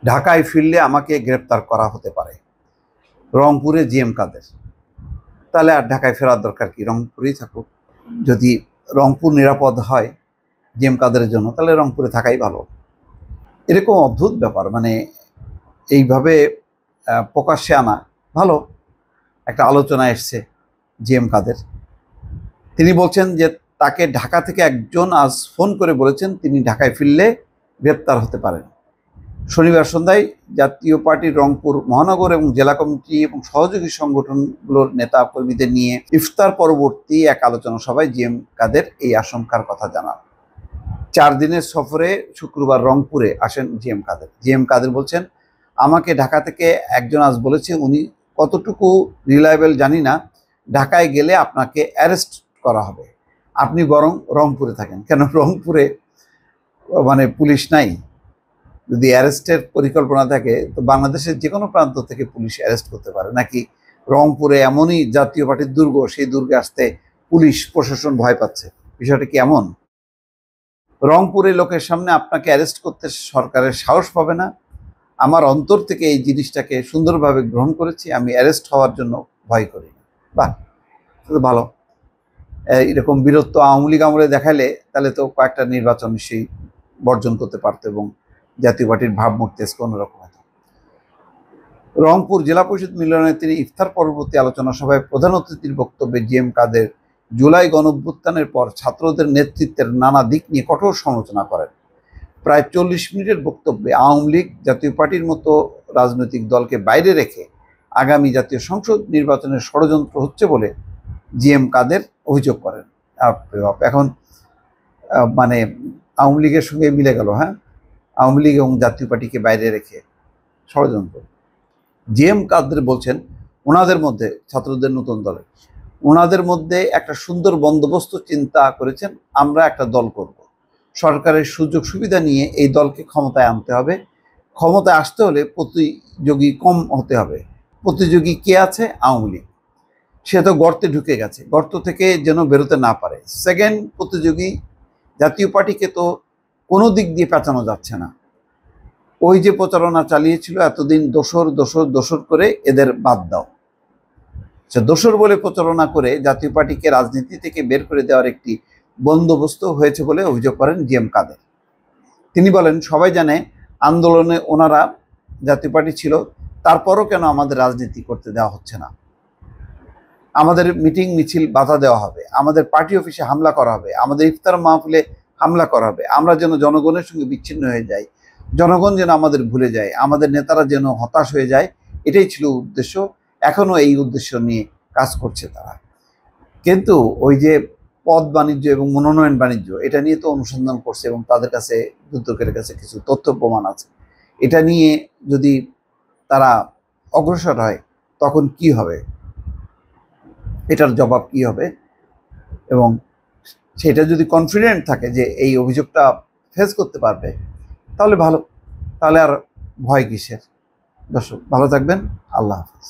ঢাকায় ফিরলে আমাকে গ্রেপ্তার করা হতে পারে। রংপুরে জিএম কাদের। তাহলে আর ঢাকায় ফেরার দরকার কি, রংপুরেই থাকুক। যদি রংপুর নিরাপদ হয় জিএম কাদেরের জন্য, তাহলে রংপুরে থাকাই ভালো। এরকম অদ্ভুত ব্যাপার, মানে এইভাবে প্রকাশ্যে আনা ভালো। একটা আলোচনা এসছে জিএম কাদের, তিনি বলছেন যে তাকে ঢাকা থেকে একজন আজ ফোন করে বলেছেন তিনি ঢাকায় ফিরলে গ্রেপ্তার হতে পারেন। শনিবার সন্ধ্যায় জাতীয় পার্টির রংপুর মহানগর এবং জেলা কমিটি এবং সহযোগী সংগঠনগুলোর নেতা কর্মীদের নিয়ে ইফতার পরবর্তী এক আলোচনা সভায় জিএম কাদের এই আশঙ্কার কথা জানান। 4 দিনের সফরে শুক্রবার রংপুরে আসেন জিএম কাদের। জিএম কাদের বলছেন, আমাকে ঢাকা থেকে একজন আজ বলেছে, উনি কতটুকু রিলায়েবল জানি না, ঢাকায় গেলে আপনাকে অ্যারেস্ট করা হবে, আপনি বরং রংপুরে থাকেন। কেন রংপুরে মানে পুলিশ নাই? যদি অ্যারেস্টের পরিকল্পনা থাকে তো বাংলাদেশের যে কোনো প্রান্ত থেকে পুলিশ অ্যারেস্ট করতে পারে, নাকি রংপুরে এমনই জাতীয় পার্টির দুর্গ, সেই দুর্গে আসতে পুলিশ প্রশাসন ভয় পাচ্ছে? বিষয়টা কি এমন? রংপুরে লোকের সামনে আপনাকে অ্যারেস্ট করতে সরকারের সাহস পাবে না। আমার অন্তর থেকে এই জিনিসটাকে সুন্দরভাবে গ্রহণ করেছি, আমি অ্যারেস্ট হওয়ার জন্য ভয় করি না। বাহ, ভালো। এরকম বীরত্ব আওয়ামী লীগ আমলে দেখালে তাহলে তো কয়েকটা নির্বাচন নিশ্চয়ই বর্জন করতে পারত এবং জাতীয় পার্টির ভাবমূর্তি আজকে অন্যরকম হতো। রংপুর জেলা পরিষদ মিলনে তিনি ইফতার পরবর্তী আলোচনা সভায় প্রধান অতিথির বক্তব্যে জিএম কাদের জুলাই গণঅভ্যুত্থানের পর ছাত্রদের নেতৃত্বের নানা দিক নিয়ে কঠোর সমালোচনা করেন। প্রায় 40 মিনিটের বক্তব্যে আওয়ামী লীগ জাতীয় পার্টির মতো রাজনৈতিক দলকে বাইরে রেখে আগামী জাতীয় সংসদ নির্বাচনের ষড়যন্ত্র হচ্ছে বলে জিএম কাদের অভিযোগ করেন। এখন মানে আওয়ামী লীগের সঙ্গে মিলে গেল। হ্যাঁ, আওয়ামী লীগ এবং জাতীয় পার্টিকে বাইরে রেখে ষড়যন্ত্র। জিএম কাদের বলছেন, ওনাদের মধ্যে, ছাত্রদের নতুন দলে, ওনাদের মধ্যে একটা সুন্দর বন্দোবস্ত চিন্তা করেছেন, আমরা একটা দল করব, সরকারের সুযোগ সুবিধা নিয়ে এই দলকে ক্ষমতায় আনতে হবে। ক্ষমতায় আসতে হলে প্রতিযোগী কম হতে হবে। প্রতিযোগী কে আছে? আওয়ামী লীগ। সে তো গর্তে ঢুকে গেছে, গর্ত থেকে যেন বেরোতে না পারে। সেকেন্ড প্রতিযোগী জাতীয় পার্টিকে তো কোনো দিক দিয়ে পেঁচানো যাচ্ছে না। ওই যে প্রচারণা চালিয়েছিল এতদিন, দোসর দোসর দোসর করে এদের বাদ দাও। সে দোসর বলে প্রচারণা করে জাতীয় পার্টিকে রাজনীতি থেকে বের করে দেওয়ার একটি বন্দোবস্ত হয়েছে বলে অভিযোগ করেন জিএম কাদের। তিনি বলেন, সবাই জানে আন্দোলনে ওনারা জাতীয় পার্টি ছিল, তারপরও কেন আমাদের রাজনীতি করতে দেওয়া হচ্ছে না? আমাদের মিটিং মিছিল বাধা দেওয়া হবে, আমাদের পার্টি অফিসে হামলা করা হবে, আমাদের ইফতার মাহফিলে হামলা করা হবে। আমরা যেন জনগণের সঙ্গে বিচ্ছিন্ন হয়ে যাই, জনগণ যেন আমাদের ভুলে যায়, আমাদের নেতারা যেন হতাশ হয়ে যায়, এটাই ছিল উদ্দেশ্য। এখনও এই উদ্দেশ্য নিয়ে কাজ করছে তারা। কিন্তু ওই যে পদ বাণিজ্য এবং মনোনয়ন বাণিজ্য, এটা নিয়ে তো অনুসন্ধান করছে এবং তাদের কাছে, দুদকের কাছে কিছু তথ্য প্রমাণ আছে। এটা নিয়ে যদি তারা অগ্রসর হয় তখন কি হবে, এটার জবাব কি হবে? এবং সেটা যদি কনফিডেন্ট থাকে যে এই অভিযোগটা ফেস করতে পারবে, তাহলে ভালো, তাহলে আর ভয় কিসের? দর্শক ভালো থাকবেন, আল্লাহ হাফেজ।